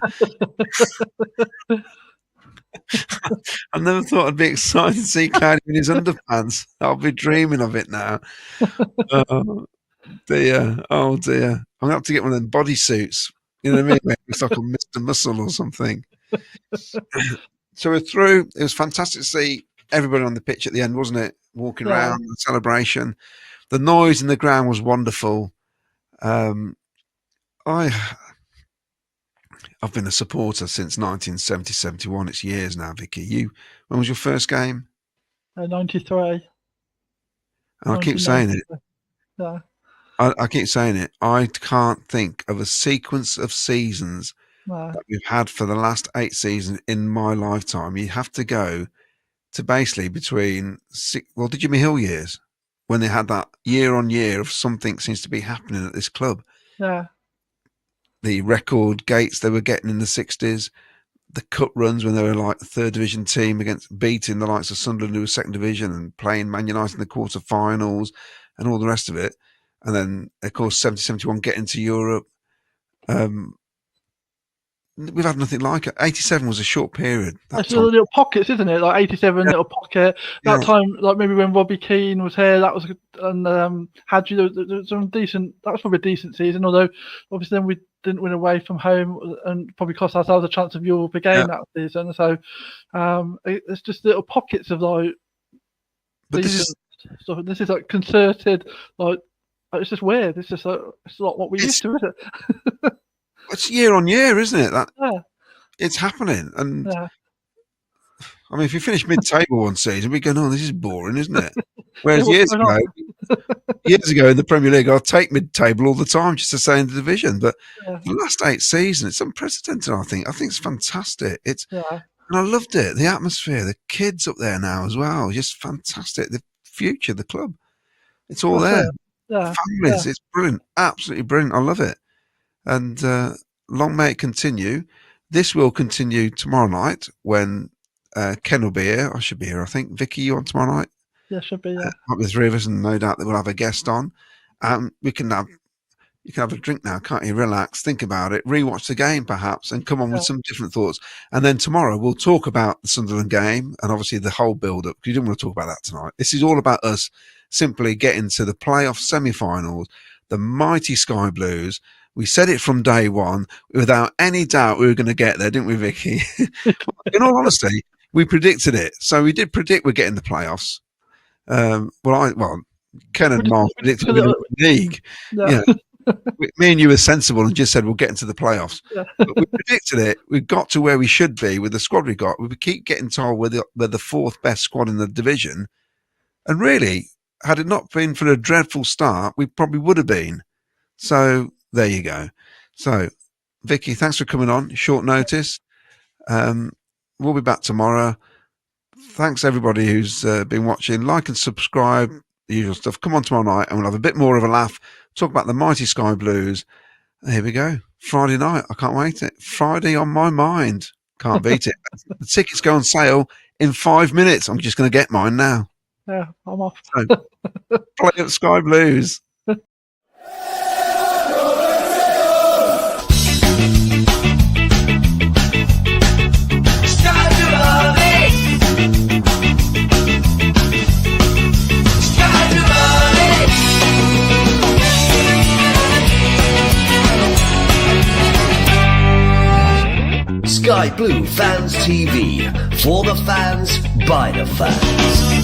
I never thought I'd be excited to see Claudio in his underpants. I'll be dreaming of it now. Oh, dear. Oh, dear. I'm going to have to get one of them bodysuits. You know what I mean? It's like a Mr. Muscle or something. So we're through. It was fantastic to see everybody on the pitch at the end, wasn't it? Walking around, the celebration. The noise in the ground was wonderful. I've been a supporter since 1970-71. It's years now, Vicky. When was your first game? 93. And I keep saying it. Yeah. I keep saying it. I can't think of a sequence of seasons that we've had for the last 8 seasons in my lifetime. You have to go to basically between the Jimmy Hill years, when they had that year on year of something seems to be happening at this club. Yeah. The record gates they were getting in the 60s, the cup runs when they were like the 3rd division team beating the likes of Sunderland, who was 2nd division, and playing Man United in the quarterfinals and all the rest of it. And then, of course, 70-71 getting to Europe. We've had nothing like it. 87 was a short period. It's little pockets, isn't it? Like 87, little pocket. That time, like maybe when Robbie Keane was here, that was, and had you there was some decent. That was probably a decent season. Although obviously then we didn't win away from home, and probably cost ourselves a chance of Europe again that season. So it's just little pockets of like. But this is like concerted. Like it's just weird. It's just like it's not what we used to, is it? It's year on year, isn't it? It's happening. And I mean, if you finish mid-table one season, we go, "Oh, this is boring, isn't it?" Whereas years ago in the Premier League, I'll take mid-table all the time just to stay in the division. But the last 8 seasons, it's unprecedented. I think it's fantastic. And I loved it. The atmosphere, the kids up there now as well, just fantastic. The future, the club, it's all there. Families, it's brilliant, absolutely brilliant. I love it. And long may it continue. This will continue tomorrow night when Ken will be here. I should be here, I think. Vicky, you on tomorrow night? Yeah, should be, yeah. Might be the 3 of us, and no doubt that we'll have a guest on. You can have a drink now, can't you? Relax, think about it, rewatch the game perhaps, and come on with some different thoughts. And then tomorrow we'll talk about the Sunderland game and obviously the whole build-up, because you didn't want to talk about that tonight. This is all about us simply getting to the playoff semi-finals, the mighty Sky Blues. We said it from day one, without any doubt we were going to get there, didn't we, Vicky? In all honesty, we predicted it. So we did predict we're getting the playoffs. Ken and Mark predicted we're going to win the league. Yeah. Me and you were sensible and just said we'll get into the playoffs. But we predicted it. We got to where we should be with the squad we got. We keep getting told we're the 4th best squad in the division. And really, had it not been for a dreadful start, we probably would have been. So there you go. So, Vicky, thanks for coming on. Short notice. We'll be back tomorrow. Thanks, everybody who's been watching. Like and subscribe, the usual stuff. Come on tomorrow night and we'll have a bit more of a laugh. Talk about the mighty Sky Blues. Here we go. Friday night. I can't wait. Friday on my mind. Can't beat it. The tickets go on sale in 5 minutes. I'm just going to get mine now. Yeah, I'm off. So, play up Sky Blues. Sky Blue Fans TV, for the fans, by the fans.